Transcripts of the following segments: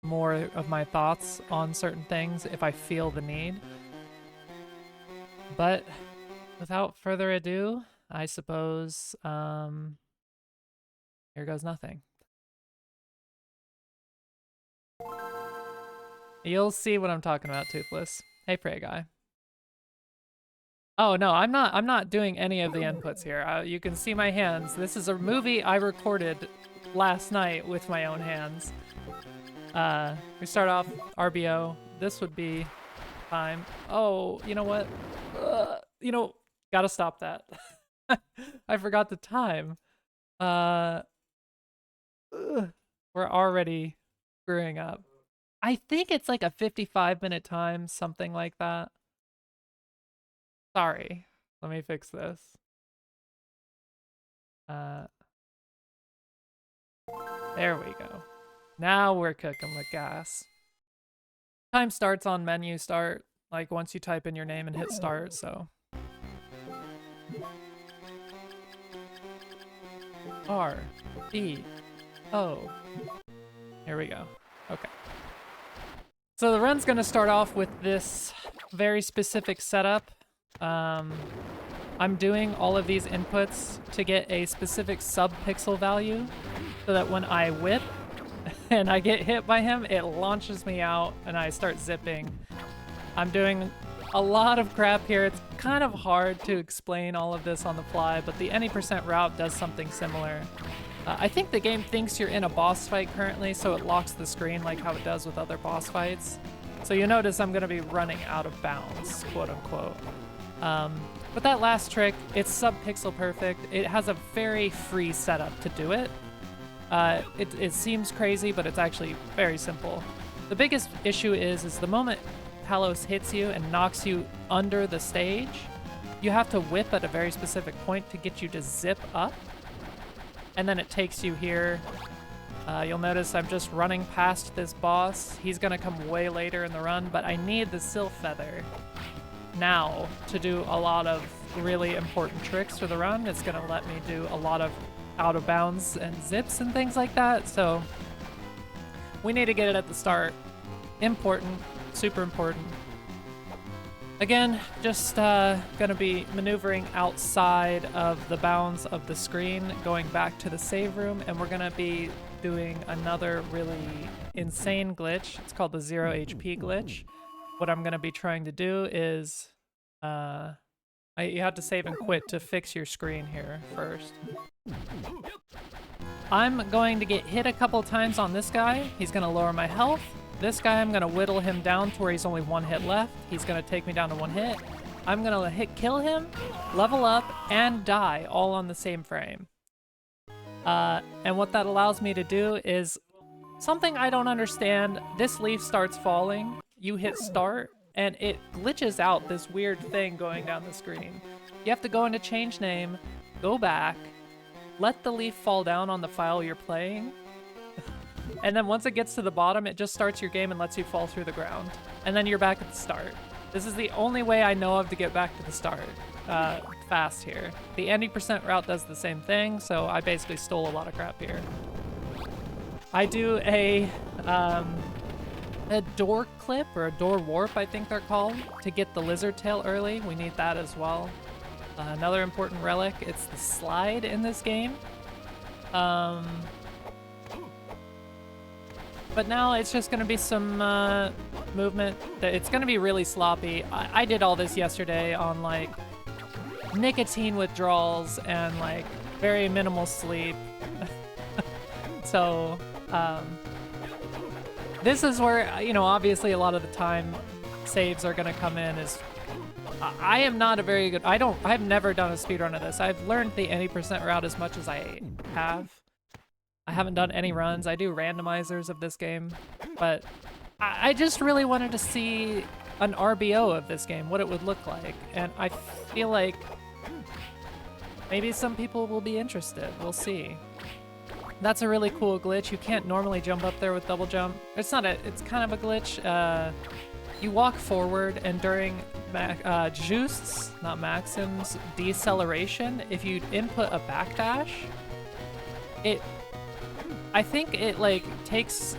more of my thoughts on certain things if I feel the need. But without further ado, I suppose here goes nothing. You'll see what I'm talking about, Toothless. Hey, Prey Guy. Oh no, I'm not doing any of the inputs here. You can see my hands. This is a movie I recorded last night with my own hands. We start off RBO. This would be time. Oh, you know what? Gotta stop that. I forgot the time. We're already screwing up. I think it's like a 55-minute time, something like that. Sorry. Let me fix this. There we go. Now we're cooking with gas. Time starts on menu start, like once you type in your name and hit start, so. RBO. Here we go. Okay. So the run's gonna start off with this very specific setup. I'm doing all of these inputs to get a specific sub-pixel value so that when I whip and I get hit by him, it launches me out and I start zipping. I'm doing a lot of crap here. It's kind of hard to explain all of this on the fly, but the any % route does something similar. I think the game thinks you're in a boss fight currently, so it locks the screen like how it does with other boss fights. So you notice I'm going to be running out of bounds, quote unquote. But that last trick, it's sub-pixel perfect. It has a very free setup to do it. It seems crazy, but it's actually very simple. The biggest issue is the moment Talos hits you and knocks you under the stage, you have to whip at a very specific point to get you to zip up. And then it takes you here. You'll notice I'm just running past this boss. He's gonna come way later in the run, but I need the Sylph Feather now to do a lot of really important tricks for the run. It's gonna let me do a lot of out of bounds and zips and things like that. So we need to get it at the start. Important, super important. Again, just gonna be maneuvering outside of the bounds of the screen, going back to the save room, and we're gonna be doing another really insane glitch. It's called the 0 HP glitch. What I'm gonna be trying to do is, you have to save and quit to fix your screen here first. I'm going to get hit a couple times on this guy. He's gonna lower my health. This guy, I'm gonna whittle him down to where he's only 1 hit left. He's gonna take me down to 1 hit. I'm gonna kill him, level up, and die all on the same frame. And what that allows me to do is something I don't understand. This leaf starts falling, you hit start, and it glitches out this weird thing going down the screen. You have to go into change name, go back, let the leaf fall down on the file you're playing, and then once it gets to the bottom, it just starts your game and lets you fall through the ground. And then you're back at the start. This is the only way I know of to get back to the start fast here. The 90% route does the same thing, so I basically stole a lot of crap here. I do a door clip, or a door warp, I think they're called, to get the lizard tail early. We need that as well. Another important relic, it's the slide in this game. But now it's just going to be some movement. It's going to be really sloppy. I did all this yesterday on like nicotine withdrawals and like very minimal sleep. So this is where, you know, obviously a lot of the time saves are going to come in. I am not a very good, I've never done a speedrun of this. I've learned the 80% route as much as I have. I haven't done any runs. I do randomizers of this game, but I just really wanted to see an RBO of this game, what it would look like. And I feel like maybe some people will be interested. We'll see. That's a really cool glitch. You can't normally jump up there with double jump. It's kind of a glitch. You walk forward, and during Just's, not Maxim's, deceleration, if you input a backdash, I think it like takes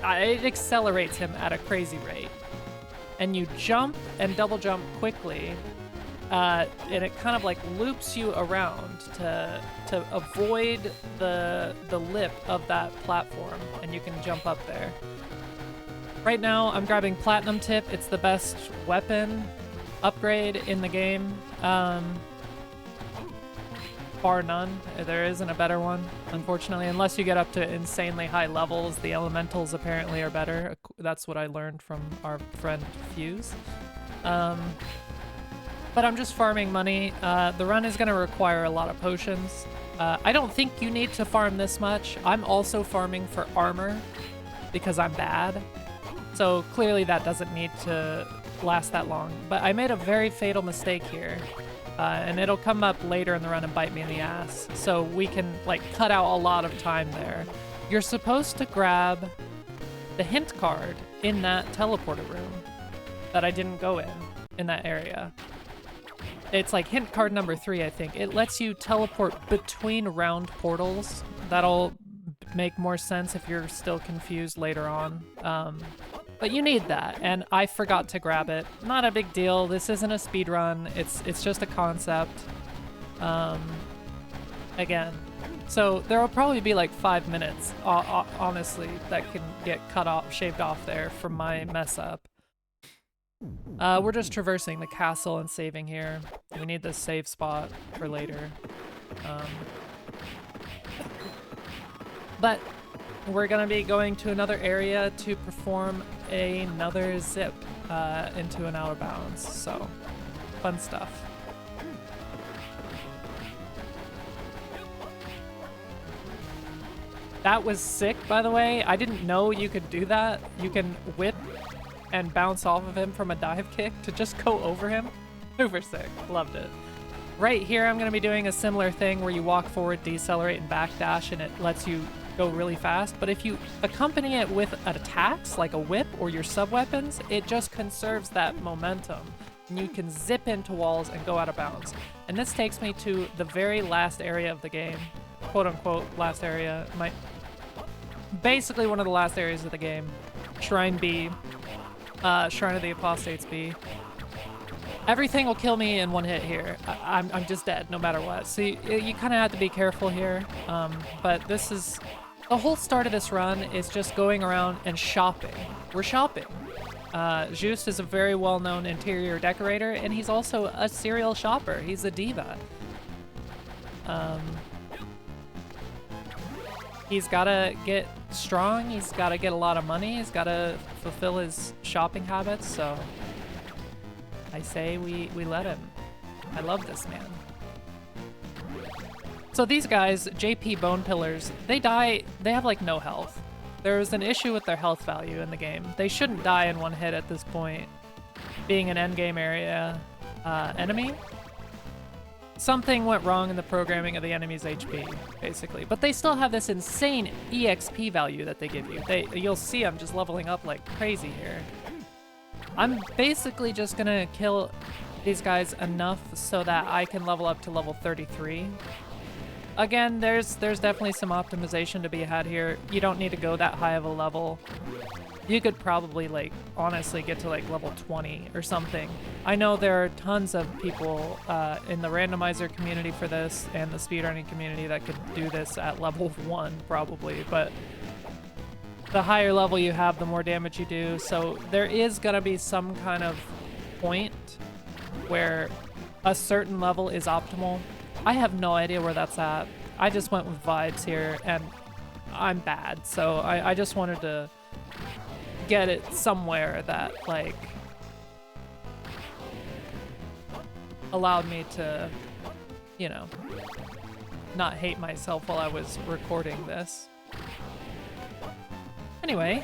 it accelerates him at a crazy rate. And you jump and double jump quickly, and it kind of like loops you around to avoid the lip of that platform, and you can jump up there. Right now, I'm grabbing Platinum Tip. It's the best weapon upgrade in the game. Bar none. There isn't a better one, unfortunately, unless you get up to insanely high levels. The elementals apparently are better. That's what I learned from our friend Fuse. But I'm just farming money. The run is going to require a lot of potions. I don't think you need to farm this much. I'm also farming for armor because I'm bad. So clearly that doesn't need to last that long. But I made a very fatal mistake here. And it'll come up later in the run and bite me in the ass. So we can like cut out a lot of time there. You're supposed to grab the hint card in that teleporter room that I didn't go in that area. It's like hint card number 3, I think. It lets you teleport between round portals. That'll make more sense if you're still confused later on. But you need that, and I forgot to grab it. Not a big deal. This isn't a speed run. It's just a concept. Again, so there will probably be like 5 minutes, honestly, that can get cut off, shaved off there from my mess up. We're just traversing the castle and saving here. We need this save spot for later. But we're gonna be going to another area to perform another zip into an out of bounds. So, fun stuff. That was sick, by the way. I didn't know you could do that. You can whip and bounce off of him from a dive kick to just go over him. Super sick. Loved it. Right here, I'm gonna be doing a similar thing where you walk forward, decelerate, and backdash, and it lets you go really fast. But if you accompany it with attacks like a whip or your sub-weapons, it just conserves that momentum. And you can zip into walls and go out of bounds. And this takes me to the very last area of the game. Quote unquote, last area. Basically one of the last areas of the game. Shrine B. Shrine of the Apostates B. Everything will kill me in one hit here. I'm just dead no matter what. So you kind of have to be careful here. But this is... The whole start of this run is just going around and shopping. We're shopping. Just is a very well-known interior decorator, and he's also a serial shopper. He's a diva. He's gotta get strong, he's gotta get a lot of money, he's gotta fulfill his shopping habits, so I say we let him. I love this man. So these guys, JP Bone Pillars, they die, they have like no health. There's an issue with their health value in the game. They shouldn't die in one hit at this point, being an endgame area enemy. Something went wrong in the programming of the enemy's HP, basically. But they still have this insane EXP value that they give you. You'll see I'm just leveling up like crazy here. I'm basically just gonna kill these guys enough so that I can level up to level 33. Again, there's definitely some optimization to be had here. You don't need to go that high of a level. You could probably, like, honestly get to, like, level 20 or something. I know there are tons of people in the randomizer community for this and the speedrunning community that could do this at level 1, probably, but the higher level you have, the more damage you do, so there is gonna be some kind of point where a certain level is optimal. I have no idea where that's at. I just went with vibes here, and I'm bad, so I just wanted to get it somewhere that, like, allowed me to, you know, not hate myself while I was recording this. Anyway,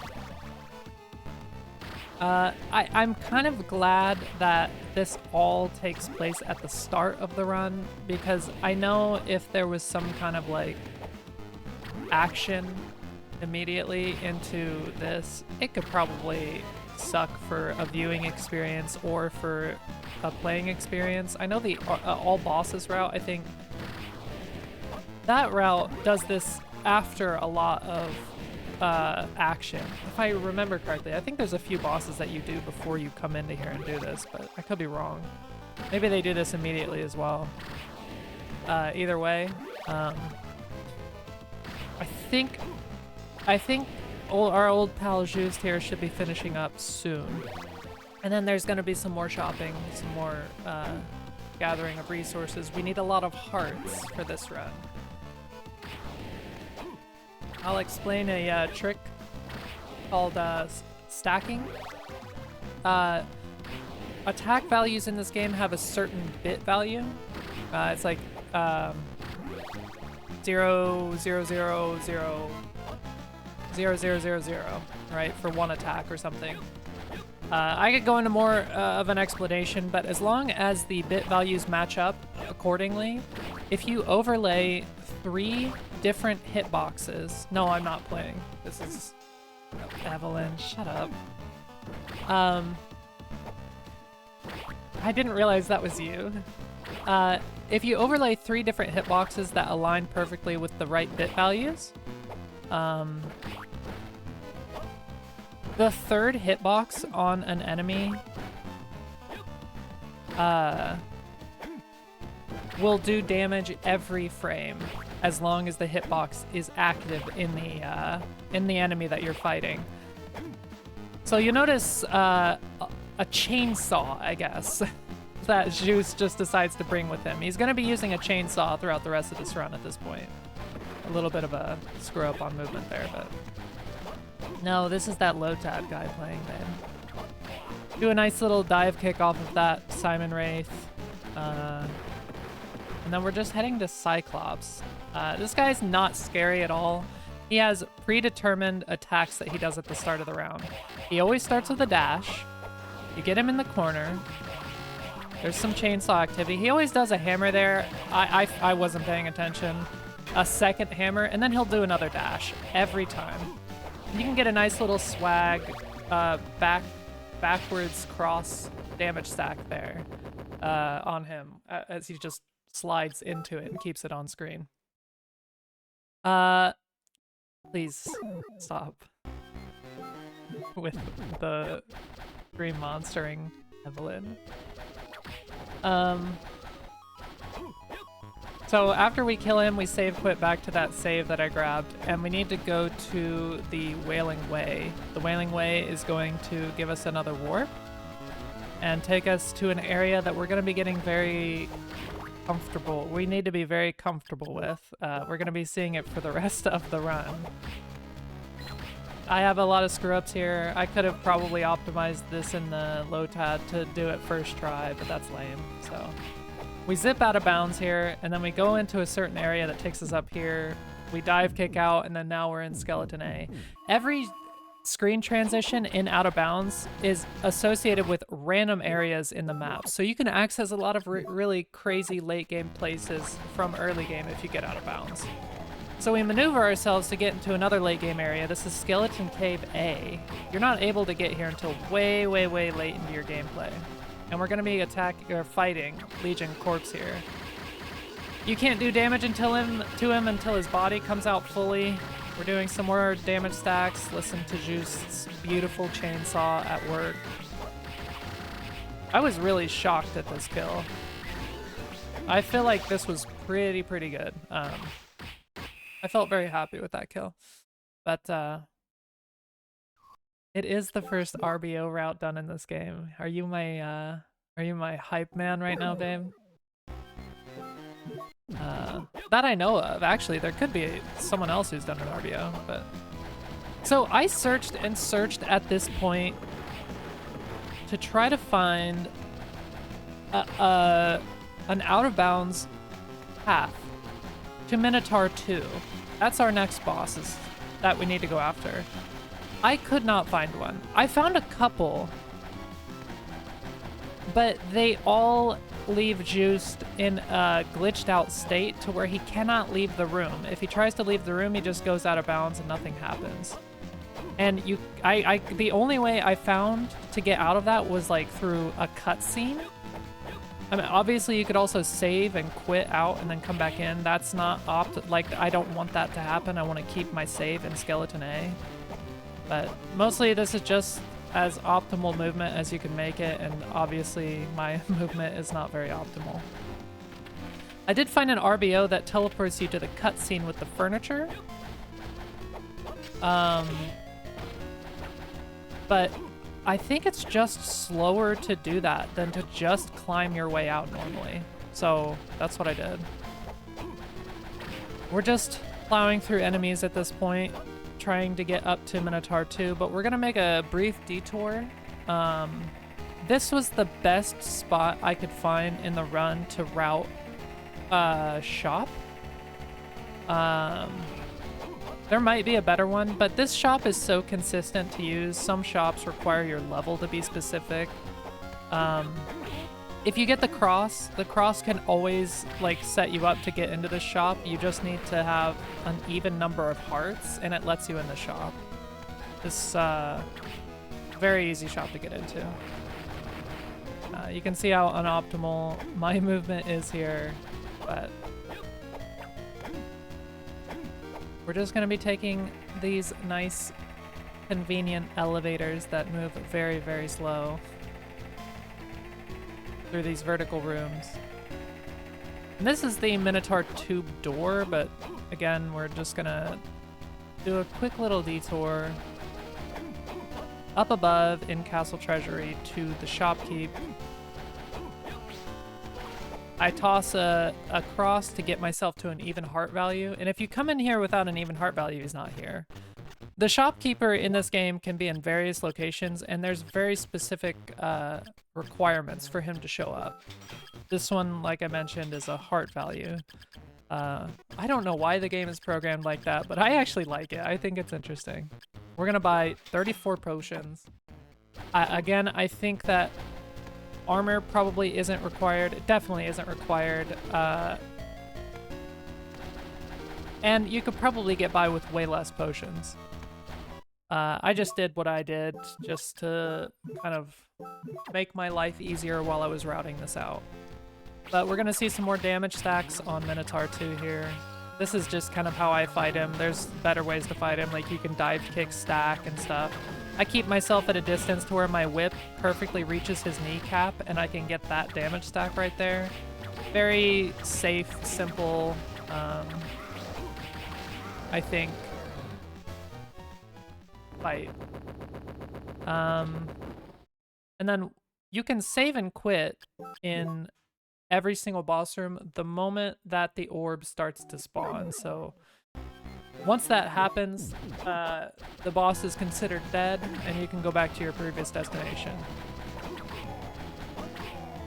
I'm kind of glad that this all takes place at the start of the run, because I know if there was some kind of, like, action immediately into this, it could probably suck for a viewing experience or for a playing experience. I know the all bosses route, I think that route does this after a lot of action. If I remember correctly, I think there's a few bosses that you do before you come into here and do this, but I could be wrong. Maybe they do this immediately as well. Either way, I think our old pal Just here should be finishing up soon. And then there's going to be some more shopping, some more gathering of resources. We need a lot of hearts for this run. I'll explain a trick called stacking. Attack values in this game have a certain bit value. It's like 0, 0, 0, 0, 0, 0, 0, 0, 0, right, for one attack or something. I could go into more of an explanation, but as long as the bit values match up accordingly, if you overlay 3 different hitboxes... No, I'm not playing. This is... Evelyn, shut up. I didn't realize that was you. If you overlay 3 different hitboxes that align perfectly with the right bit values, the third hitbox on an enemy will do damage every frame as long as the hitbox is active in the enemy that you're fighting. So you notice a chainsaw, I guess, that Juice just decides to bring with him. He's going to be using a chainsaw throughout the rest of this run at this point. A little bit of a screw up on movement there, but... No, this is that LOTAD guy playing, man. Do a nice little dive kick off of that Simon Wraith. And then we're just heading to Cyclops. This guy's not scary at all. He has predetermined attacks that he does at the start of the round. He always starts with a dash. You get him in the corner. There's some chainsaw activity. He always does a hammer there. I wasn't paying attention. A second hammer, and then he'll do another dash every time. You can get a nice little swag backwards cross damage stack there on him as he just slides into it and keeps it on screen. Please stop with the scream monstering Evelyn. So after we kill him, we save quit back to that save that I grabbed, and we need to go to the Wailing Way. The Wailing Way is going to give us another warp and take us to an area that we're going to be getting very comfortable. We need to be very comfortable with. We're going to be seeing it for the rest of the run. I have a lot of screw-ups here. I could have probably optimized this in the LOTAD to do it first try, but that's lame, so... We zip out of bounds here, and then we go into a certain area that takes us up here. We dive kick out, and then now we're in Skeleton A. Every screen transition in out of bounds is associated with random areas in the map. So you can access a lot of really crazy late game places from early game if you get out of bounds. So we maneuver ourselves to get into another late game area. This is Skeleton Cave A. You're not able to get here until way, way, way late into your gameplay. And we're going to be fighting Legion Corpse here. You can't do damage to him until his body comes out fully. We're doing some more damage stacks. Listen to Juice's beautiful chainsaw at work. I was really shocked at this kill. I feel like this was pretty good. I felt very happy with that kill. But it is the first RBO route done in this game. Are you my hype man right now, babe? That I know of. Actually, there could be someone else who's done an RBO, but... So I searched and searched at this point to try to find an out-of-bounds path to Minotaur 2. That's our next boss that we need to go after. I could not find one. I found a couple, but they all leave Juiced in a glitched out state to where he cannot leave the room. If he tries to leave the room, he just goes out of bounds and nothing happens. And the only way I found to get out of that was like through a cutscene. I mean, obviously you could also save and quit out and then come back in. That's not like, I don't want that to happen. I want to keep my save in Skeleton A. But mostly this is just as optimal movement as you can make it, and obviously my movement is not very optimal. I did find an RBO that teleports you to the cutscene with the furniture. But I think it's just slower to do that than to just climb your way out normally. So that's what I did. We're just plowing through enemies at this point, trying to get up to Minotaur 2, but we're gonna make a brief detour. This was the best spot I could find in the run to route shop. There might be a better one, but this shop is so consistent to use. Some shops require your level to be specific. If you get the cross can always like set you up to get into the shop. You just need to have an even number of hearts and it lets you in the shop. This very easy shop to get into. You can see how unoptimal my movement is here, but we're just going to be taking these nice, convenient elevators that move very, very slow through these vertical rooms. And this is the Minotaur tube door, but again, we're just going to do a quick little detour up above in Castle Treasury to the shopkeep. I toss a cross to get myself to an even heart value, and if you come in here without an even heart value, he's not here. The shopkeeper in this game can be in various locations, and there's very specific requirements for him to show up. This one, like I mentioned, is a heart value. I don't know why the game is programmed like that, but I actually like it. I think it's interesting. We're gonna buy 34 potions. Again, I think that armor probably isn't required. It definitely isn't required. And you could probably get by with way less potions. I just did what I did just to kind of make my life easier while I was routing this out. But we're going to see some more damage stacks on Minotaur 2 here. This is just kind of how I fight him. There's better ways to fight him, like you can dive kick, stack, and stuff. I keep myself at a distance to where my whip perfectly reaches his kneecap, and I can get that damage stack right there. Very safe, simple, I think, fight. And then you can save and quit in every single boss room the moment that the orb starts to spawn. So once that happens, the boss is considered dead, and you can go back to your previous destination.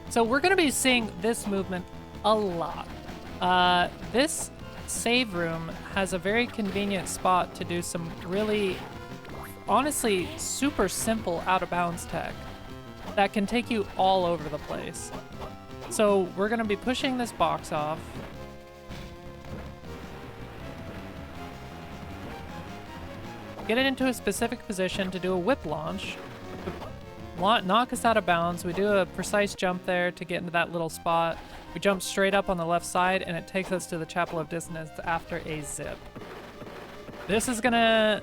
So we're going to be seeing this movement a lot. This save room has a very convenient spot to do some really, honestly, super simple out-of-bounds tech that can take you all over the place. So we're going to be pushing this box off. Get it into a specific position to do a whip launch. Knock us out of bounds. We do a precise jump there to get into that little spot. We jump straight up on the left side, and it takes us to the Chapel of Dissonance after a zip. This is gonna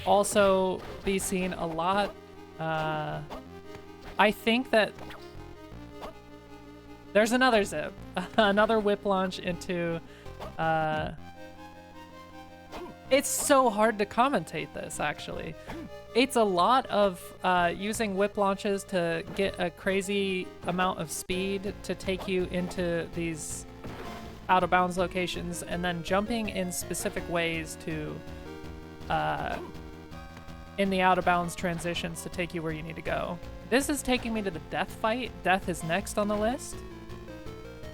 also be seen a lot. I think that there's another zip, another whip launch into. It's so hard to commentate this, actually. It's a lot of using whip launches to get a crazy amount of speed to take you into these out-of-bounds locations, and then jumping in specific ways to, in the out-of-bounds transitions to take you where you need to go. This is taking me to the death fight. Death is next on the list.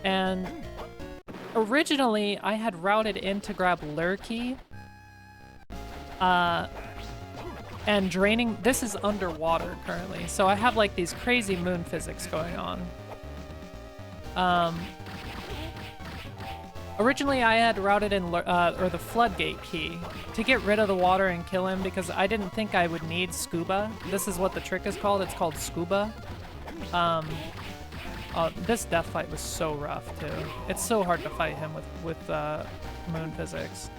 And originally, I had routed in to grab Lure Key. And draining, this is underwater currently, so I have like these crazy moon physics going on. Originally I had routed in or the floodgate key to get rid of the water and kill him, because I didn't think I would need scuba. This is what the trick is called. It's called scuba. This death fight was so rough too. It's so hard to fight him with moon physics.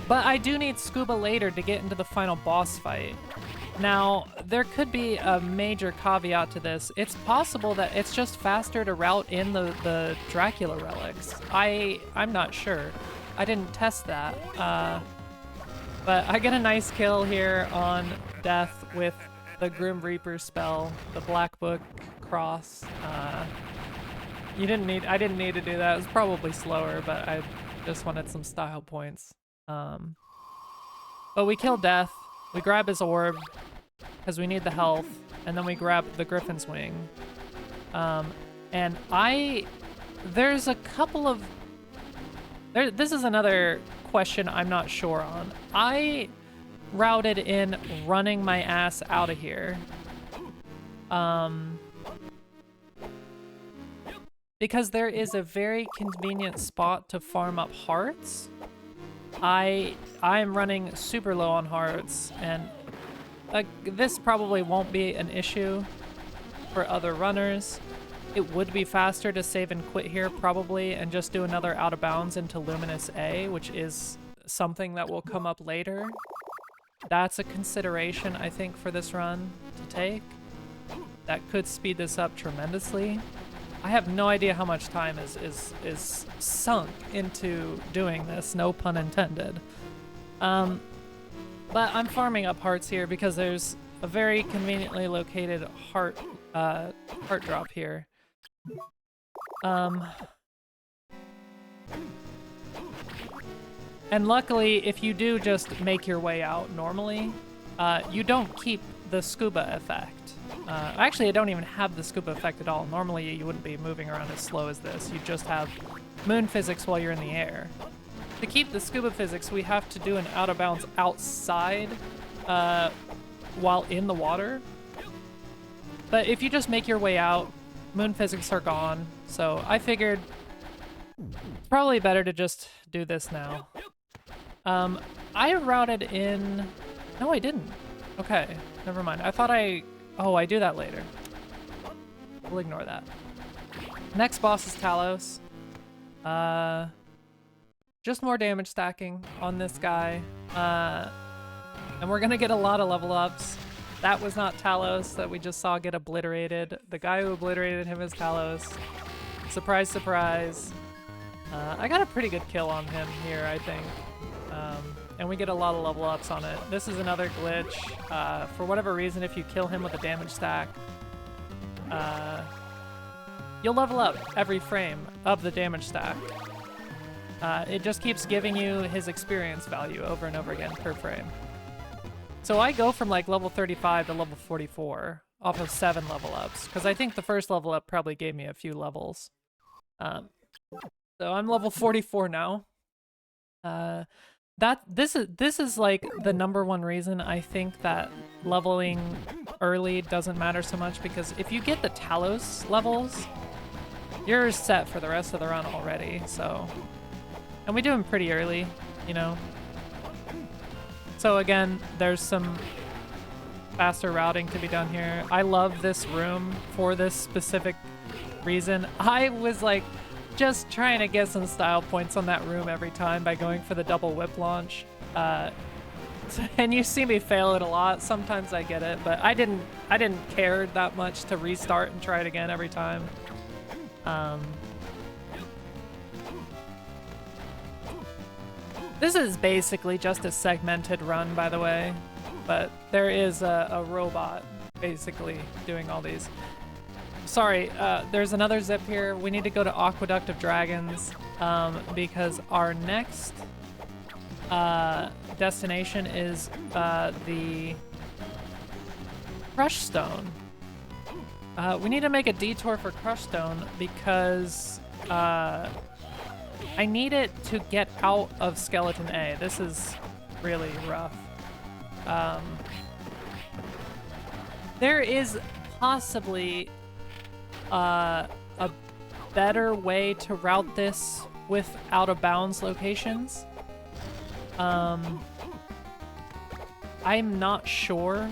But I do need scuba later to get into the final boss fight. Now, there could be a major caveat to this. It's possible that it's just faster to route in the Dracula relics. I'm not sure. I didn't test that. But I get a nice kill here on Death with the Grim Reaper spell, the Black Book cross. I didn't need to do that. It was probably slower, but I just wanted some style points. But we kill Death, we grab his orb, because we need the health, and then we grab the Griffin's Wing. And there's a couple of... This is another question I'm not sure on. I routed in running my ass out of here. Because there is a very convenient spot to farm up hearts. I am running super low on hearts, and this probably won't be an issue for other runners. It would be faster to save and quit here probably and just do another out of bounds into Luminous A, which is something that will come up later. That's a consideration, I think, for this run to take. That could speed this up tremendously. I have no idea how much time is sunk into doing this, no pun intended. But I'm farming up hearts here because there's a very conveniently located heart drop here. And luckily, if you do just make your way out normally, you don't keep the scuba effect. Actually, I don't even have the scuba effect at all. Normally, you wouldn't be moving around as slow as this. You just have moon physics while you're in the air. To keep the scuba physics, we have to do an out of bounds outside while in the water. But if you just make your way out, moon physics are gone. So I figured it's probably better to just do this now. I routed in... No, I didn't. Okay, never mind. I thought Oh, I do that later. We'll ignore that. Next boss is Talos. Just more damage stacking on this guy. And we're gonna get a lot of level ups. That was not Talos that we just saw get obliterated. The guy who obliterated him is Talos. Surprise, surprise. I got a pretty good kill on him here, I think. And we get a lot of level ups on it. This is another glitch. For whatever reason, if you kill him with a damage stack, you'll level up every frame of the damage stack. It just keeps giving you his experience value over and over again per frame. So I go from like level 35 to level 44 off of 7 level ups, because I think the first level up probably gave me a few levels. So I'm level 44 now. This is like the #1 reason I think that leveling early doesn't matter so much, because if you get the Talos levels, you're set for the rest of the run already. So, and we do them pretty early, you know. So again, there's some faster routing to be done here. I love this room for this specific reason. I was like just trying to get some style points on that room every time by going for the double whip launch. And you see me fail it a lot. Sometimes I get it, but I didn't care that much to restart and try it again every time. This is basically just a segmented run, by the way, but there is a robot basically doing all these. Sorry, there's another zip here. We need to go to Aqueduct of Dragons because our next destination is the Crush Stone. We need to make a detour for Crush Stone because I need it to get out of Skeleton A. This is really rough. There is possibly a better way to route this with out of bounds locations. I'm not sure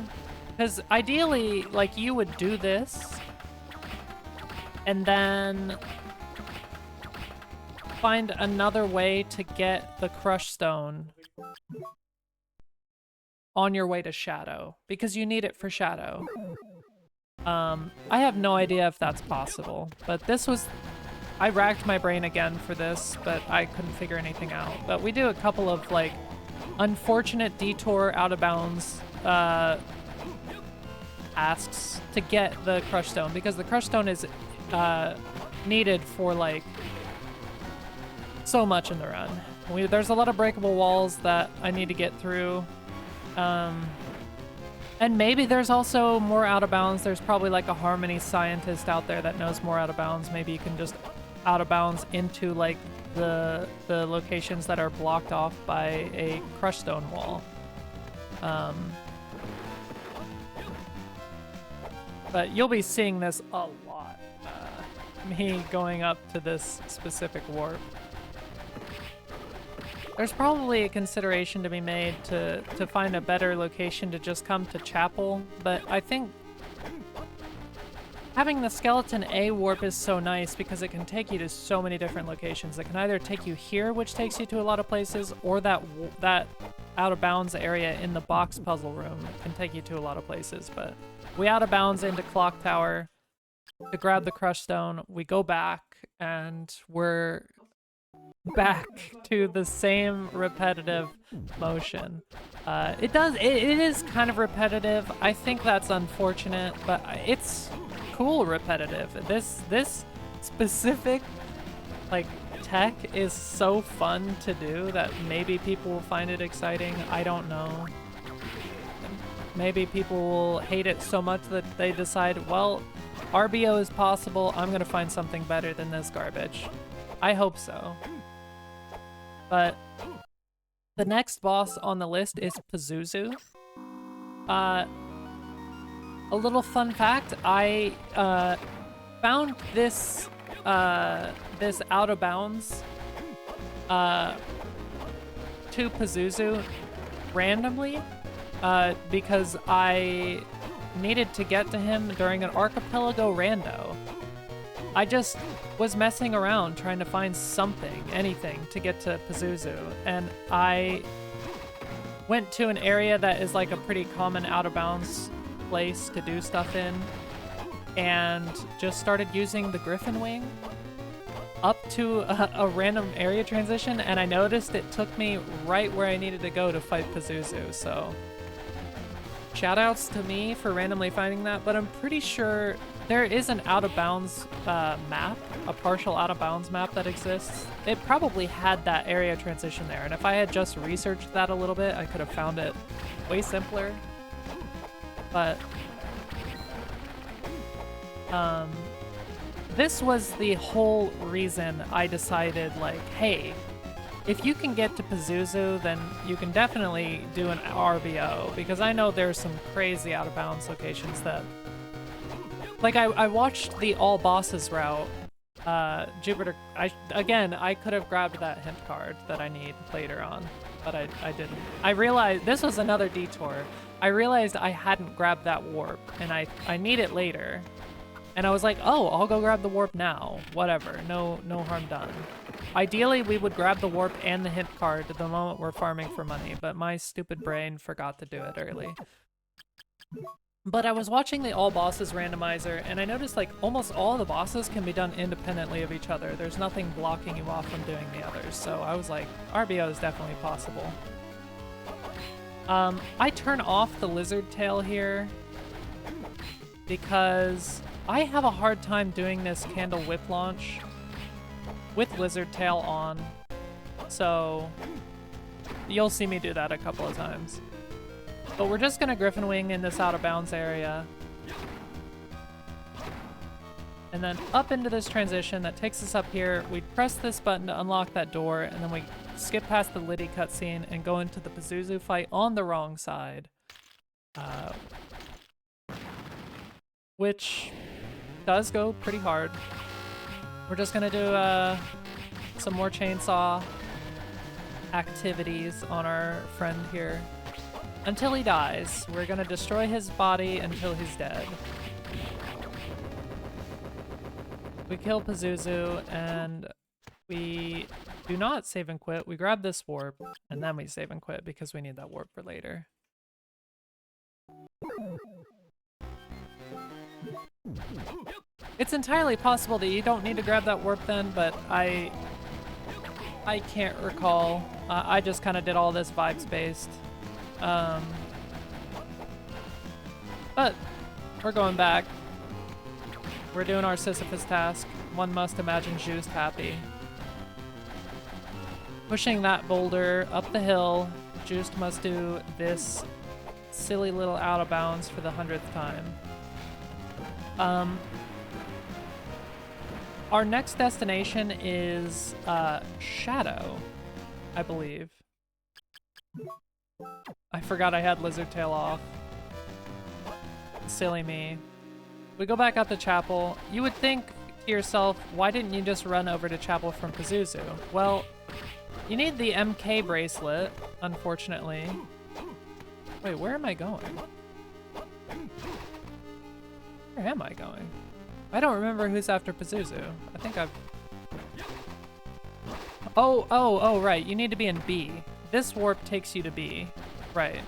Because ideally, like, you would do this, and then find another way to get the Crush Stone on your way to Shadow, because you need it for Shadow. I have no idea if that's possible, but this was... I racked my brain again for this, but I couldn't figure anything out. But we do a couple of, like, unfortunate detour out of bounds asks to get the Crush Stone, because the Crush Stone is needed for, like, so much in the run. There's a lot of breakable walls that I need to get through. And maybe there's also more out of bounds. There's probably like a Harmony scientist out there that knows more out of bounds. Maybe you can just out of bounds into like the locations that are blocked off by a Crush Stone wall. But you'll be seeing this a lot. Me going up to this specific warp. There's probably a consideration to be made to find a better location to just come to Chapel, but I think having the Skeleton A warp is so nice because it can take you to so many different locations. It can either take you here, which takes you to a lot of places, or that out of bounds area in the box puzzle room can take you to a lot of places. But we out of bounds into Clock Tower to grab the Crush Stone. We go back and we're back to the same repetitive motion. It is kind of repetitive. I think that's unfortunate, but it's cool repetitive. This specific like tech is so fun to do that maybe people will find it exciting. I don't know. Maybe people will hate it so much that they decide, well, RBO is possible. I'm gonna find something better than this garbage. I hope so. But the next boss on the list is Pazuzu. A little fun fact, I found this this out of bounds to Pazuzu randomly because I needed to get to him during an Archipelago rando. I just was messing around trying to find something, anything, to get to Pazuzu, and I went to an area that is like a pretty common out-of-bounds place to do stuff in, and just started using the Griffin Wing up to a random area transition, and I noticed it took me right where I needed to go to fight Pazuzu, so shoutouts to me for randomly finding that, but I'm pretty sure there is an out-of-bounds map, a partial out-of-bounds map that exists. It probably had that area transition there, and if I had just researched that a little bit, I could have found it way simpler. But this was the whole reason I decided, like, hey, if you can get to Pazuzu, then you can definitely do an RBO, because I know there's some crazy out-of-bounds locations that... Like, I watched the all bosses route, Jupiter, I could have grabbed that hint card that I need later on, but I didn't. I realized, this was another detour, I realized I hadn't grabbed that warp, and I need it later. And I was like, oh, I'll go grab the warp now, whatever, no harm done. Ideally, we would grab the warp and the hint card the moment we're farming for money, but my stupid brain forgot to do it early. But I was watching the all bosses randomizer, and I noticed like almost all the bosses can be done independently of each other. There's nothing blocking you off from doing the others, so I was like, RBO is definitely possible. I turn off the lizard tail here because I have a hard time doing this candle whip launch with lizard tail on, so you'll see me do that a couple of times. But we're just gonna Griffin Wing in this out-of-bounds area. And then up into this transition that takes us up here. We press this button to unlock that door, and then we skip past the Liddy cutscene and go into the Pazuzu fight on the wrong side. Which does go pretty hard. We're just gonna do some more chainsaw activities on our friend here. until he dies. We're gonna destroy his body until he's dead. We kill Pazuzu, and we do not save and quit. We grab this warp, and then we save and quit because we need that warp for later. It's entirely possible that you don't need to grab that warp then, but I can't recall. I just kind of did all this vibes-based. But we're going back. We're doing our Sisyphus task. One must imagine Juiced happy. Pushing that boulder up the hill, Juiced must do this silly little out of bounds for the 100th time. Our next destination is Shadow, I believe. I forgot I had Lizard Tail off. Silly me. We go back out to Chapel. You would think to yourself, why didn't you just run over to Chapel from Pazuzu? Well, you need the MK bracelet, unfortunately. Wait, where am I going? Where am I going? I don't remember who's after Pazuzu. I think I've... Oh, right. You need to be in B. This warp takes you to B. Right.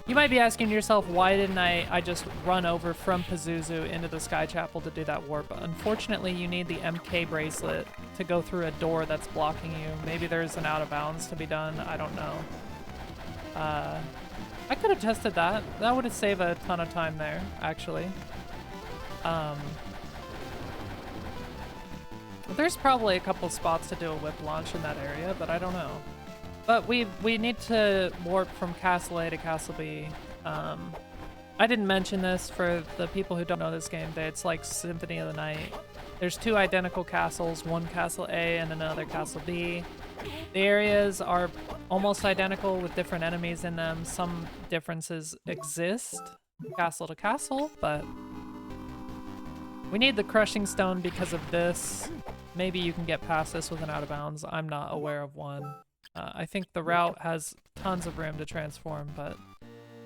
You might be asking yourself, why didn't I just run over from Pazuzu into the Sky Chapel to do that warp? Unfortunately, you need the MK bracelet to go through a door that's blocking you. Maybe there's an out of bounds to be done. I don't know. I could have tested that. That would have saved a ton of time there, actually. There's probably a couple spots to do a whip launch in that area, but I don't know. But we need to warp from Castle A to Castle B. I didn't mention this for the people who don't know this game. It's like Symphony of the Night. There's two identical castles, one Castle A and another Castle B. The areas are almost identical with different enemies in them. Some differences exist, castle to castle, but we need the Crushing Stone because of this. Maybe you can get past this with an out of bounds. I'm not aware of one. I think the route has tons of room to transform, but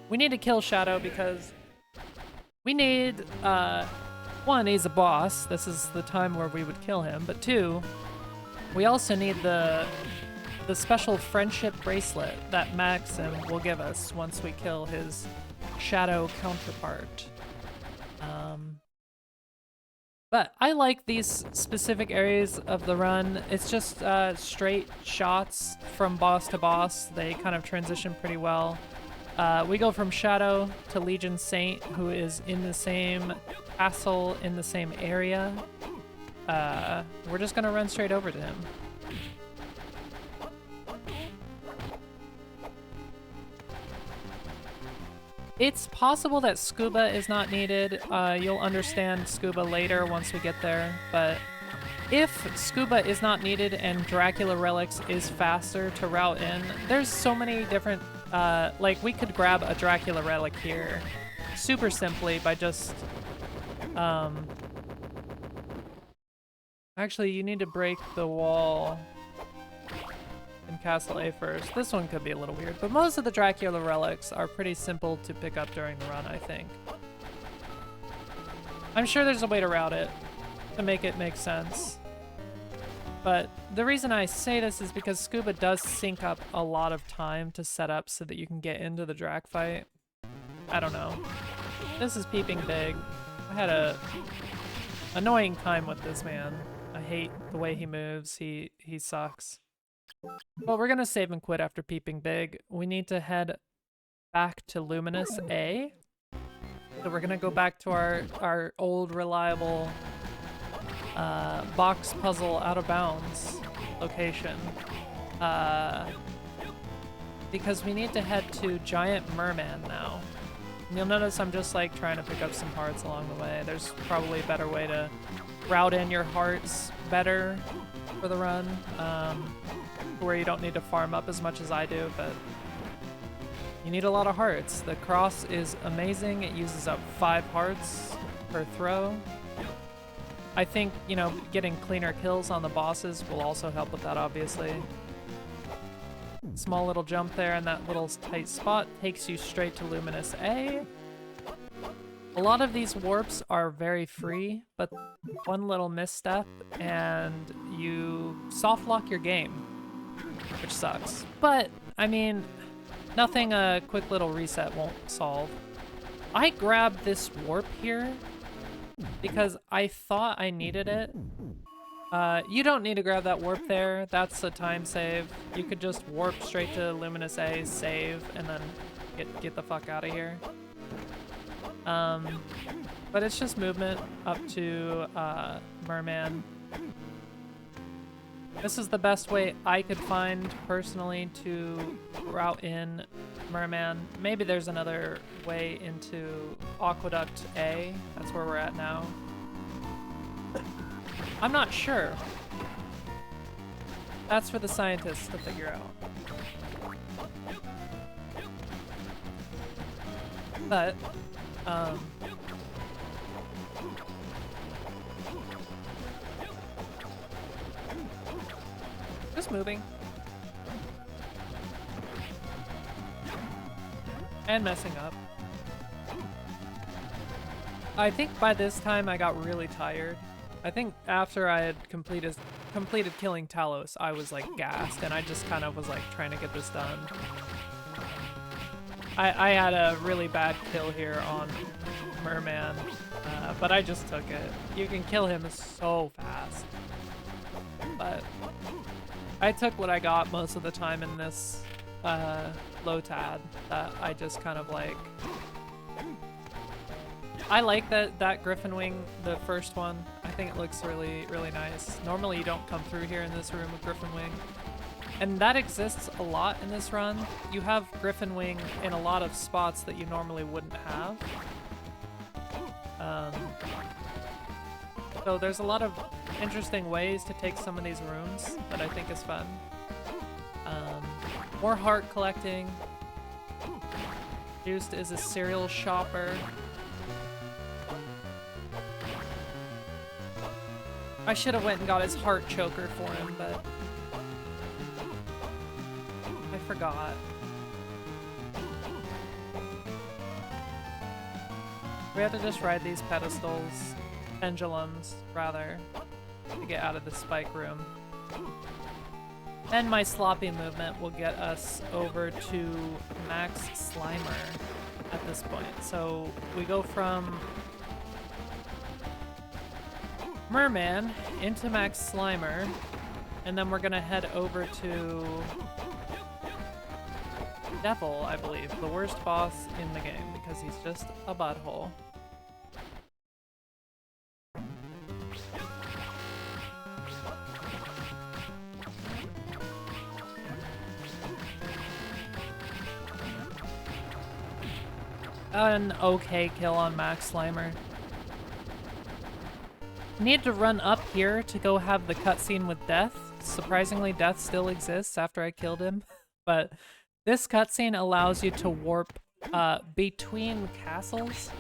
we need to kill Shadow because we need, one, he's a boss. This is the time where we would kill him, but two, we also need the special friendship bracelet that Maxim will give us once we kill his Shadow counterpart. But I like these specific areas of the run. It's just straight shots from boss to boss. They kind of transition pretty well. We go from Shadow to Legion Saint, who is in the same castle in the same area. We're just gonna run straight over to him. It's possible that scuba is not needed. You'll understand scuba later once we get there, but if scuba is not needed and Dracula Relics is faster to route in, there's so many different, like we could grab a Dracula Relic here super simply by just, actually you need to break the wall in Castle A first. This one could be a little weird, but most of the Dracula Relics are pretty simple to pick up during the run, I think. I'm sure there's a way to route it to make it make sense. But the reason I say this is because scuba does sync up a lot of time to set up so that you can get into the Drac fight. I don't know. This is Peeping Big. I had a annoying time with this man. I hate the way he moves. He sucks. Well, we're gonna save and quit after Peeping Big. We need to head back to Luminous A. So we're gonna go back to our old reliable box puzzle out of bounds location. Because we need to head to Giant Merman now. And you'll notice I'm just like trying to pick up some hearts along the way. There's probably a better way to route in your hearts better for the run. Where you don't need to farm up as much as I do, but you need a lot of hearts. The cross is amazing. It uses up 5 hearts per throw. I think, you know, getting cleaner kills on the bosses will also help with that, obviously. small little jump there and that little tight spot takes you straight to Luminous A. A lot of these warps are very free, but one little misstep and you soft lock your game, which sucks. But, I mean, nothing a quick little reset won't solve. I grabbed this warp here because I thought I needed it. You don't need to grab that warp there. That's a time save. You could just warp straight to Luminous A, save, and then get the fuck out of here. But it's just movement up to Merman. This is the best way I could find personally to route in Merman. Maybe there's another way into Aqueduct A. That's where we're at now. I'm not sure. That's for the scientists to figure out. But, just moving. And messing up. I think by this time I got really tired. I think after I had completed killing Talos, I was like gassed, and I just kind of was like trying to get this done. I had a really bad kill here on Merman, but I just took it. You can kill him so fast. But I took what I got most of the time in this LOTAD, that I just kind of like... I like that Griffin Wing, the first one. I think it looks really, really nice. Normally you don't come through here in this room with Griffin Wing. And that exists a lot in this run. You have Griffin Wing in a lot of spots that you normally wouldn't have. So there's a lot of interesting ways to take some of these rooms that I think is fun. More heart collecting. Juiced is a serial shopper. I should have went and got his heart choker for him, but I forgot. We have to just ride these pedestals, pendulums, rather, to get out of the spike room. And my sloppy movement will get us over to Max Slimer at this point. So we go from Merman into Max Slimer, and then we're gonna head over to Devil, I believe, the worst boss in the game, because he's just a butthole. An okay kill on Max Slimer. Need to run up here to go have the cutscene with Death. Surprisingly, Death still exists after I killed him. But this cutscene allows you to warp between castles.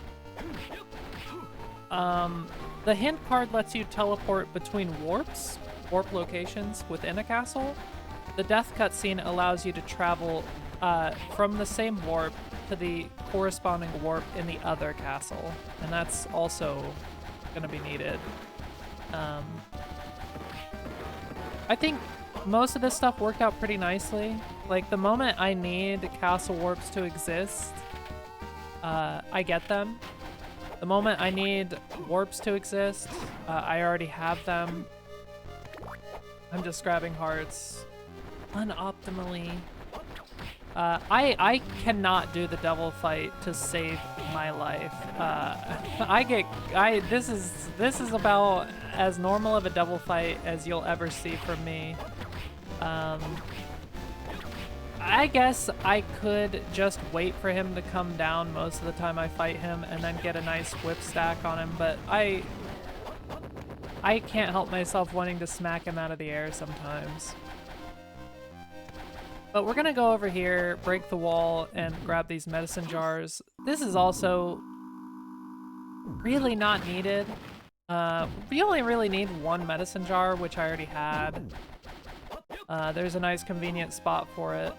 The hint card lets you teleport between warp locations within a castle. The Death cutscene allows you to travel from the same warp to the corresponding warp in the other castle. And that's also gonna be needed. I think most of this stuff worked out pretty nicely. Like, the moment I need castle warps to exist, I get them. The moment I need warps to exist, I already have them. I'm just grabbing hearts unoptimally. I cannot do the devil fight to save my life. This is about as normal of a devil fight as you'll ever see from me. I guess I could just wait for him to come down most of the time I fight him and then get a nice whip stack on him, but I can't help myself wanting to smack him out of the air sometimes. But we're gonna go over here, break the wall, and grab these medicine jars. This is also really not needed. We only really need one medicine jar, which I already had. There's a nice convenient spot for it.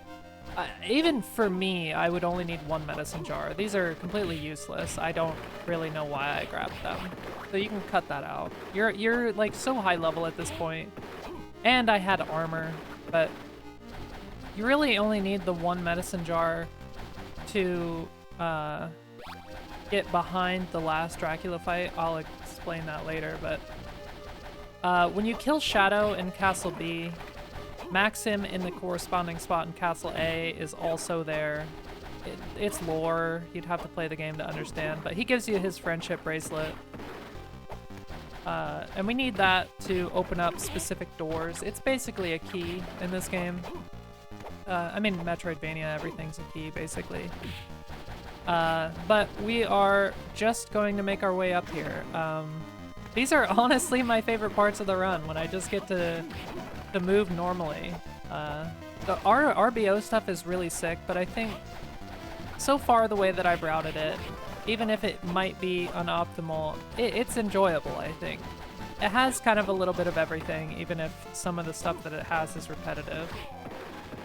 Even for me, I would only need one medicine jar. These are completely useless. I don't really know why I grabbed them. So you can cut that out. You're like so high level at this point. And I had armor, but you really only need the one medicine jar to get behind the last Dracula fight. I'll explain that later, but when you kill Shadow in Castle B, Maxim in the corresponding spot in Castle A is also there. It's lore. You'd have to play the game to understand, but he gives you his friendship bracelet. And we need that to open up specific doors. It's basically a key in this game. I mean, Metroidvania, everything's a key, basically. But we are just going to make our way up here. These are honestly my favorite parts of the run, when I just get to move normally. The RBO stuff is really sick, but I think so far the way that I've routed it, even if it might be unoptimal, it's enjoyable, I think. It has kind of a little bit of everything, even if some of the stuff that it has is repetitive.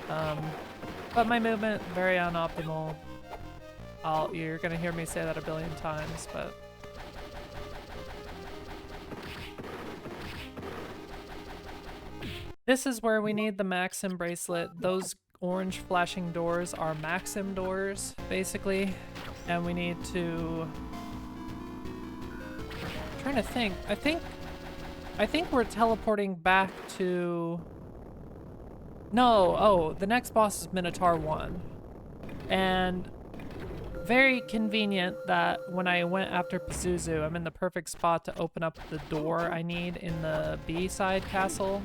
But my movement, very unoptimal. You're gonna hear me say that a billion times, but... This is where we need the Maxim bracelet. Those orange flashing doors are Maxim doors, basically. And we need to... I'm trying to think. I think we're teleporting back to... No, oh, the next boss is Minotaur 1. And very convenient that when I went after Pazuzu, I'm in the perfect spot to open up the door I need in the B-side castle.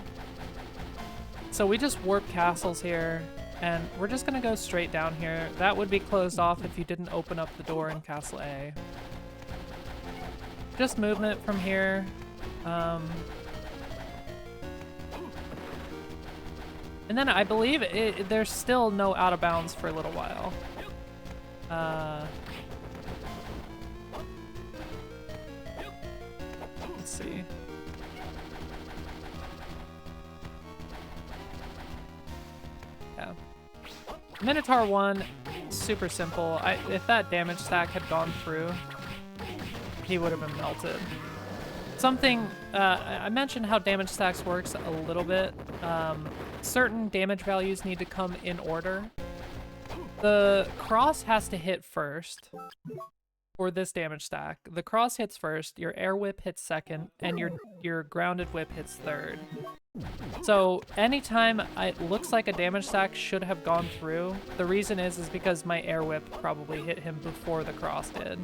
So we just warp castles here, and we're just gonna go straight down here. That would be closed off if you didn't open up the door in Castle A. Just movement from here. And then I believe there's still no out of bounds for a little while. Let's see. Yeah. Minotaur 1, super simple. If that damage stack had gone through, he would have been melted. Something, I mentioned how damage stacks works a little bit. Certain damage values need to come in order. The cross has to hit first for this damage stack. The cross hits first, your air whip hits second, and your grounded whip hits third. So anytime it looks like a damage stack should have gone through, the reason is because my air whip probably hit him before the cross did.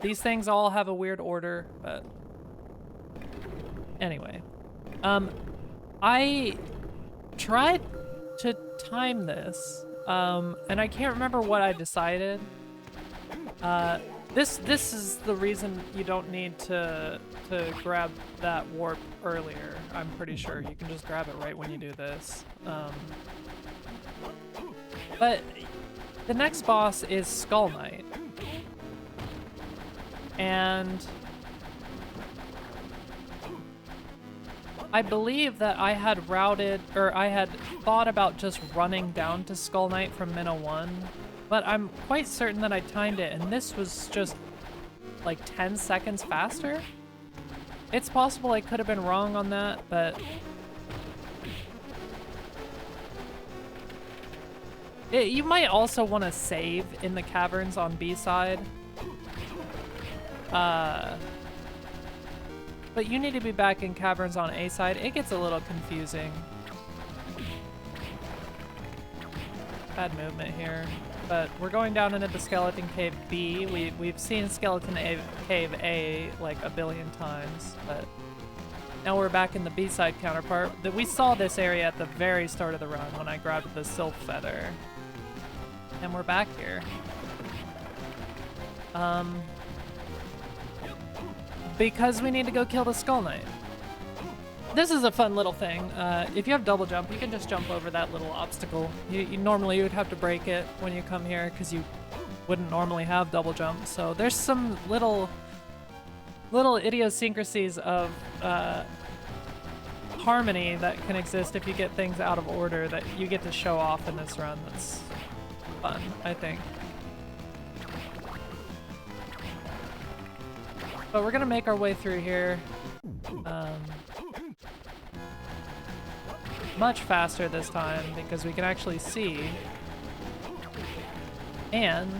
These things all have a weird order, but anyway. I tried to time this, and I can't remember what I decided. This is the reason you don't need to grab that warp earlier. I'm pretty sure you can just grab it right when you do this. But the next boss is Skull Knight. And I believe that I had routed, or I had thought about just running down to Skull Knight from Mino 1, but I'm quite certain that I timed it, and this was just like 10 seconds faster? It's possible I could have been wrong on that, but you might also want to save in the caverns on B side. But you need to be back in caverns on A side. It gets a little confusing. Bad movement here. But we're going down into the Skeleton Cave B. We've seen Skeleton Cave A like a billion times, but now we're back in the B side counterpart. We saw this area at the very start of the run when I grabbed the Sylph Feather. And we're back here. Because we need to go kill the Skull Knight. This is a fun little thing. If you have double jump, you can just jump over that little obstacle. Normally you would have to break it when you come here because you wouldn't normally have double jump. So there's some little idiosyncrasies of harmony that can exist if you get things out of order that you get to show off in this run. That's fun, I think. But we're gonna make our way through here. Much faster this time because we can actually see. And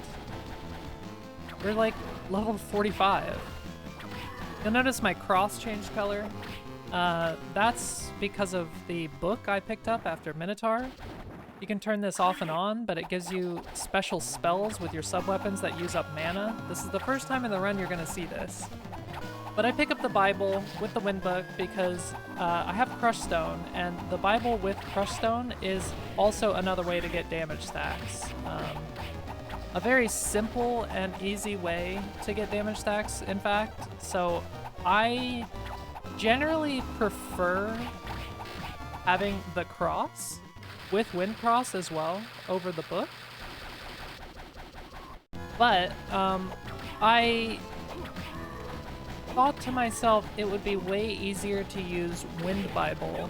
we're like level 45. You'll notice my cross changed color. That's because of the book I picked up after Minotaur. You can turn this off and on, but it gives you special spells with your sub-weapons that use up mana. This is the first time in the run you're gonna see this. But I pick up the Bible with the Wind Book because I have Crush Stone, and the Bible with Crush Stone is also another way to get damage stacks. A very simple and easy way to get damage stacks, in fact. So I generally prefer having the cross with Wind Cross as well over the book. But I thought to myself it would be way easier to use Wind Bible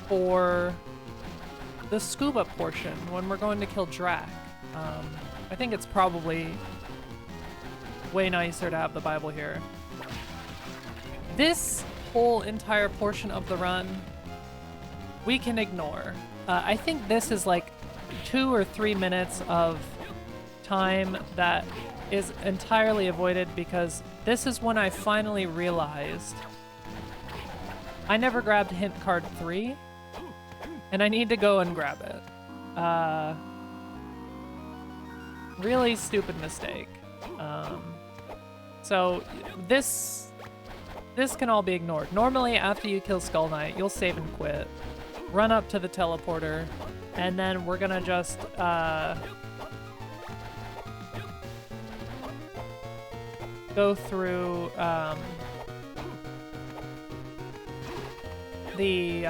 for the scuba portion when we're going to kill Drac. I think it's probably way nicer to have the Bible here. This whole entire portion of the run we can ignore. I think this is like 2 or 3 minutes of time that is entirely avoided because this is when I finally realized I never grabbed hint card 3 and I need to go and grab it. Really stupid mistake. So this can all be ignored. Normally after you kill Skull Knight, you'll save and quit, run up to the teleporter, and then we're gonna just go through the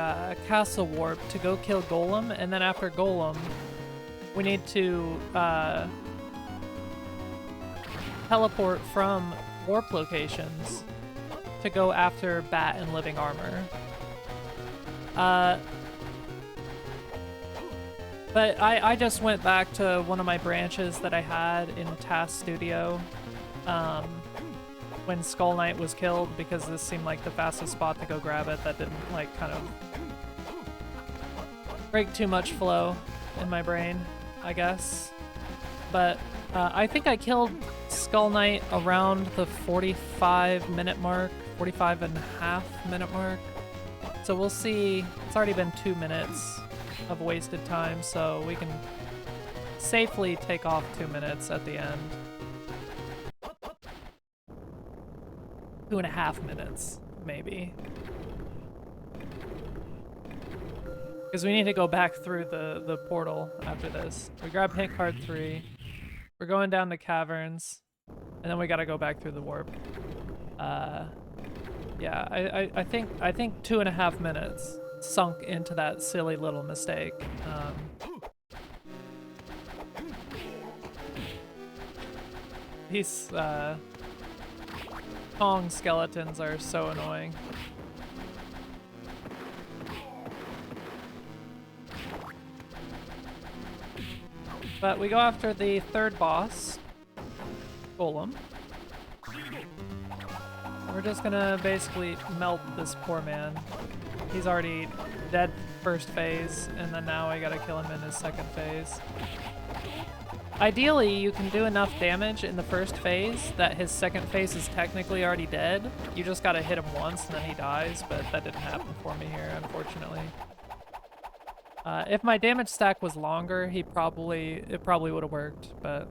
castle warp to go kill Golem, and then after Golem, we need to teleport from warp locations to go after Bat and Living Armor. But I just went back to one of my branches that I had in Task Studio when Skull Knight was killed, because this seemed like the fastest spot to go grab it. That didn't like kind of break too much flow in my brain, I guess. But I think I killed Skull Knight around the 45-minute mark, 45.5-minute mark. So we'll see. It's already been 2 minutes of wasted time, so we can safely take off 2 minutes at the end. 2.5 minutes, maybe. Because we need to go back through the portal after this. We grab hint card 3. We're going down the caverns, and then we gotta go back through the warp. Yeah, I think 2.5 minutes sunk into that silly little mistake. These Kong skeletons are so annoying. But we go after the third boss, Golem. We're just gonna basically melt this poor man. He's already dead first phase, and then now I gotta kill him in his second phase. Ideally, you can do enough damage in the first phase that his second phase is technically already dead. You just gotta hit him once and then he dies, but that didn't happen for me here, unfortunately. If my damage stack was longer, it probably would have worked, but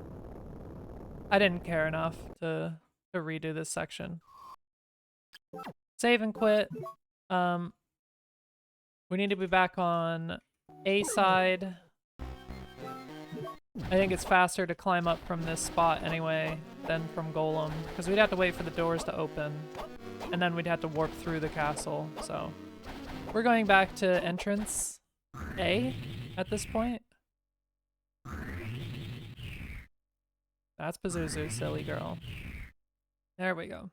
I didn't care enough to redo this section. Save and quit. We need to be back on A side. I think it's faster to climb up from this spot anyway than from Golem, because we'd have to wait for the doors to open, and then we'd have to warp through the castle, so. We're going back to entrance A at this point. That's Pazuzu, silly girl. There we go.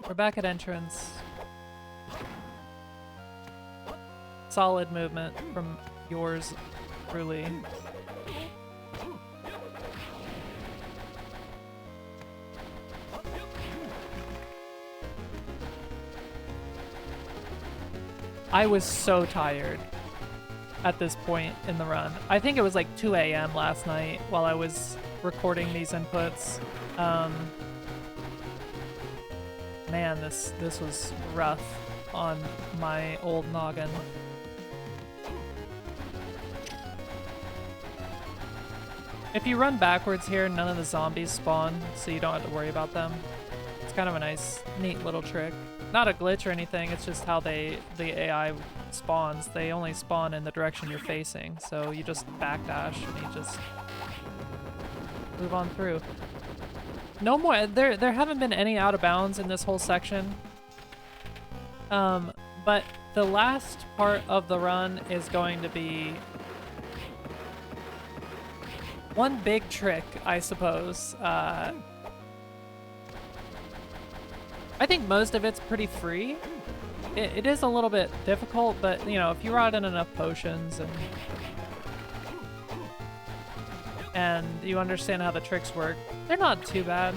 We're back at entrance. Solid movement from yours truly. I was so tired at this point in the run. I think it was like 2 a.m. last night while I was recording these inputs. Man, this was rough on my old noggin. If you run backwards here, none of the zombies spawn, so you don't have to worry about them. It's kind of a nice, neat little trick. Not a glitch or anything, it's just how the AI spawns. They only spawn in the direction you're facing, so you just backdash and you just move on through. No more, there haven't been any out of bounds in this whole section. But the last part of the run is going to be one big trick, I suppose. I think most of it's pretty free. It is a little bit difficult, but you know, if you rot in enough potions and you understand how the tricks work, they're not too bad.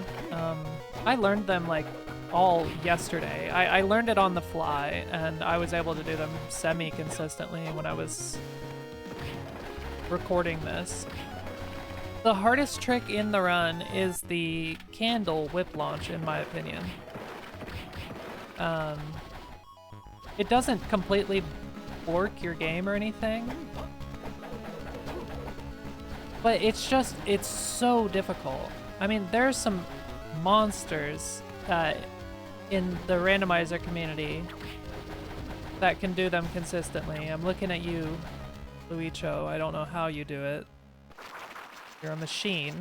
I learned them like all yesterday. I learned it on the fly, and I was able to do them semi-consistently when I was recording this. The hardest trick in the run is the candle whip launch, in my opinion. It doesn't completely bork your game or anything, but it's so difficult. I mean, there's some monsters in the randomizer community that can do them consistently. I'm looking at you, Luicho. I don't know how you do it. You're a machine.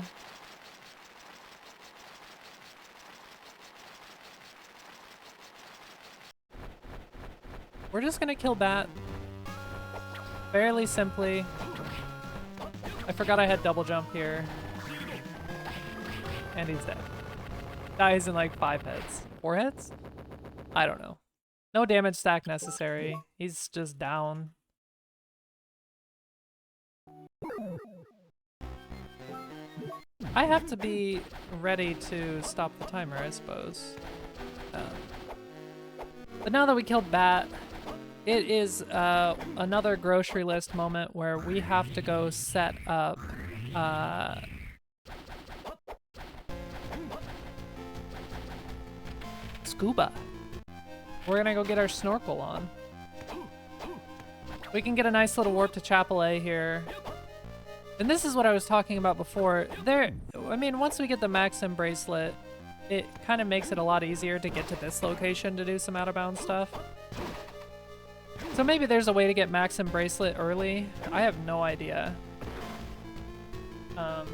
We're just gonna kill Bat fairly simply. I forgot I had double jump here. And he's dead. Dies in like 5 heads. 4 heads? I don't know. No damage stack necessary. He's just down. I have to be ready to stop the timer, I suppose. But now that we killed Bat, it is another grocery list moment where we have to go set up scuba. We're gonna go get our snorkel on. We can get a nice little warp to Chapel A here. And this is what I was talking about before. I mean, once we get the Maxim bracelet, it kind of makes it a lot easier to get to this location to do some out-of-bounds stuff. So maybe there's a way to get Maxim bracelet early. I have no idea. I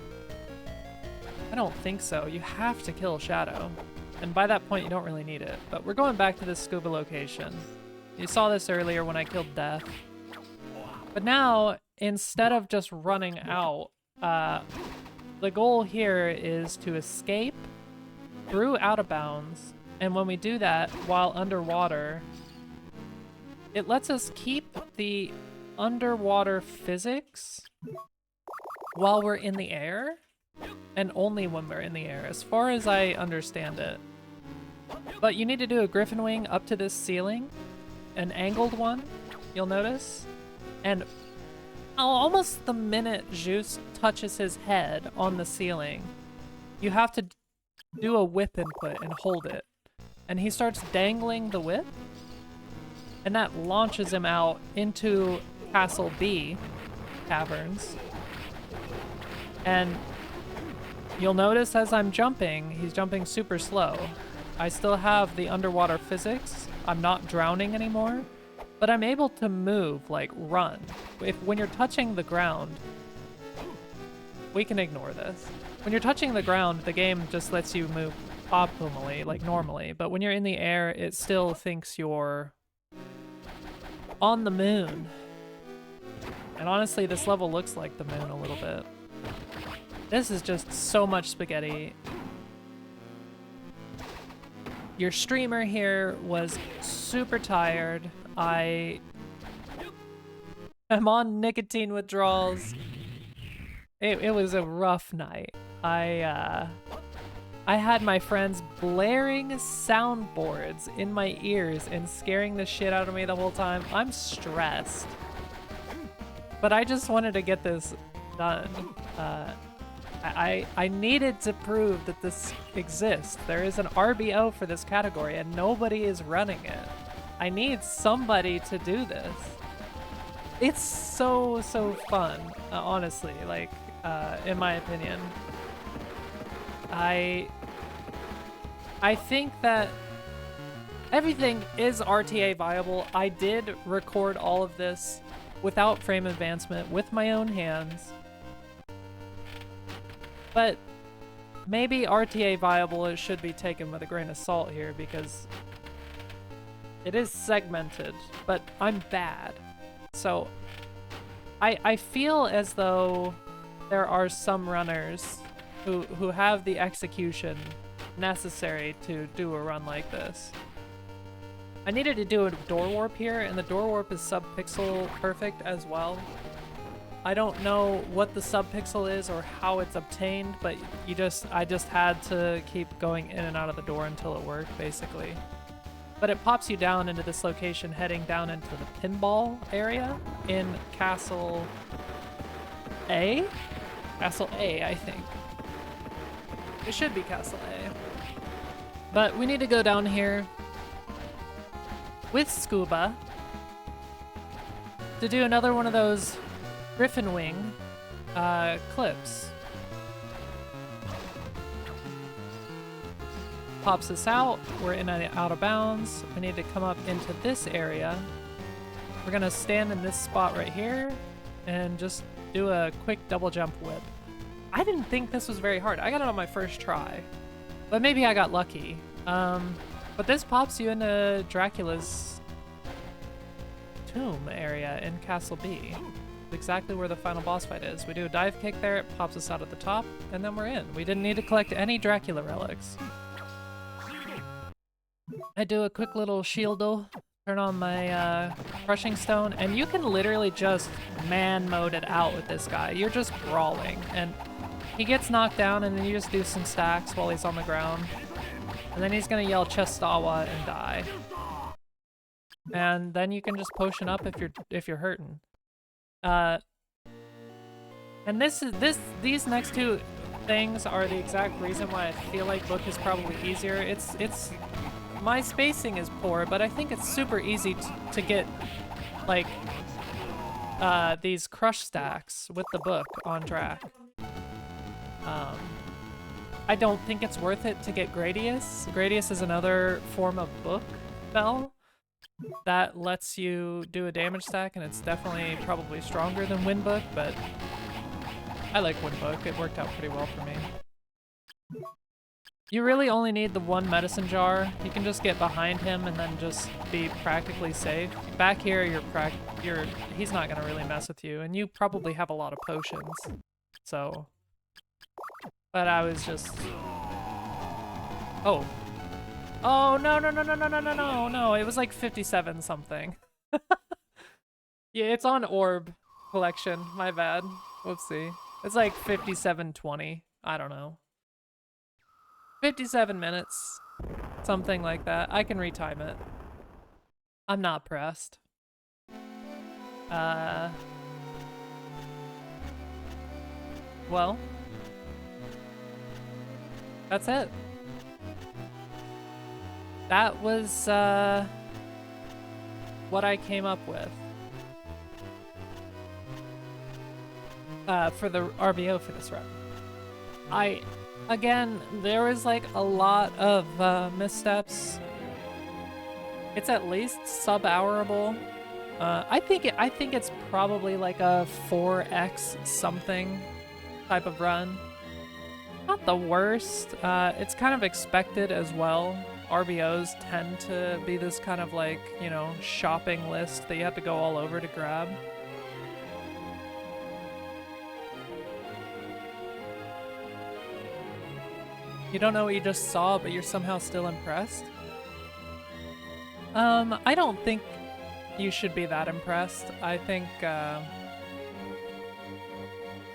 don't think so. You have to kill Shadow. And by that point, you don't really need it. But we're going back to this scuba location. You saw this earlier when I killed Death. But now, instead of just running out, the goal here is to escape through out of bounds. And when we do that while underwater, it lets us keep the underwater physics while we're in the air, and only when we're in the air, as far as I understand it. But you need to do a griffin wing up to this ceiling, an angled one, you'll notice. And almost the minute Zeus touches his head on the ceiling, you have to do a whip input and hold it. And he starts dangling the whip, and that launches him out into Castle B caverns. And you'll notice as I'm jumping, he's jumping super slow. I still have the underwater physics. I'm not drowning anymore, but I'm able to move, like run. When you're touching the ground, we can ignore this. When you're touching the ground, the game just lets you move optimally, like normally. But when you're in the air, it still thinks you're on the moon. And honestly, this level looks like the moon a little bit. This is just so much spaghetti. your streamer here was super tired. I am on nicotine withdrawals. It was a rough night. I had my friends blaring soundboards in my ears and scaring the shit out of me the whole time. I'm stressed. But I just wanted to get this done. I needed to prove that this exists. There is an RBO for this category and nobody is running it. I need somebody to do this. It's so fun, honestly, like, in my opinion. I think that everything is RTA viable. I did record all of this without frame advancement with my own hands. But maybe RTA viable, it should be taken with a grain of salt here because it is segmented, but I'm bad. So I feel as though there are some runners who have the execution necessary to do a run like this. I needed to do a door warp here, and the door warp is sub-pixel perfect as well. I don't know what the sub-pixel is or how it's obtained, but I just had to keep going in and out of the door until it worked, basically. But it pops you down into this location heading down into the pinball area in Castle A? Castle A, I think. It should be Castle A. But we need to go down here with Scuba to do another one of those Griffin Wing clips. Pops us out, we're in and out of bounds. We need to come up into this area. We're gonna stand in this spot right here and just do a quick double jump whip. I didn't think this was very hard. I got it on my first try, but maybe I got lucky. But this pops you into Dracula's tomb area in Castle B. Exactly where the final boss fight is. We do a dive kick there, it pops us out at the top, and then we're in. We didn't need to collect any Dracula relics. I do a quick little shieldo, turn on my crushing stone, and you can literally just man mode it out with this guy. You're just brawling, and he gets knocked down, and then you just do some stacks while he's on the ground. And then he's gonna yell Chestawa and die. And then you can just potion up if you're hurting. And these next two things are the exact reason why I feel like book is probably easier. It's my spacing is poor, but I think it's super easy to get like these crush stacks with the book on track. I don't think it's worth it to get Gradius. Gradius is another form of book spell that lets you do a damage stack, and it's definitely probably stronger than Windbook, but I like Windbook. It worked out pretty well for me. You really only need the one medicine jar. You can just get behind him and then just be practically safe. Back here, he's not gonna really mess with you, and you probably have a lot of potions. So, but I was just, oh no, it was like 57 something. Yeah, it's on Orb collection, my bad. Whoopsie. It's like 57:20, I don't know. 57 minutes, something like that. I can retime it. I'm not pressed. Well, that's it. That was what I came up with for the RBO for this run. Again, there was like a lot of missteps. It's at least sub-hourable. I think it's probably like a 4x something type of run. Not the worst. It's kind of expected as well. RBOs tend to be this kind of like, you know, shopping list that you have to go all over to grab. You don't know what you just saw, but you're somehow still impressed? I don't think you should be that impressed. I think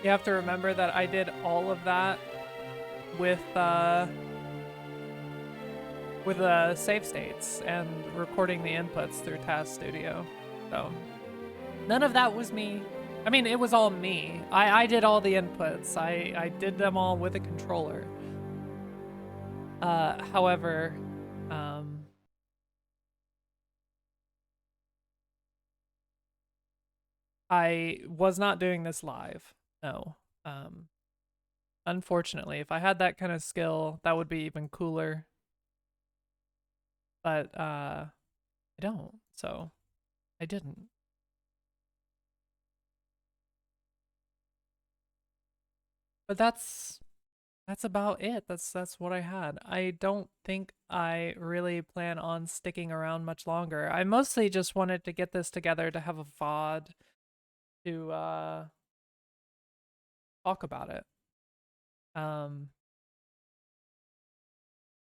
you have to remember that I did all of that with save states and recording the inputs through Task Studio. So none of that was me. I mean, it was all me. I did all the inputs. I did them all with a controller. However, I was not doing this live. No. Unfortunately, if I had that kind of skill, that would be even cooler. But I don't, so I didn't. But that's about it. That's what I had. I don't think I really plan on sticking around much longer. I mostly just wanted to get this together to have a VOD to talk about it.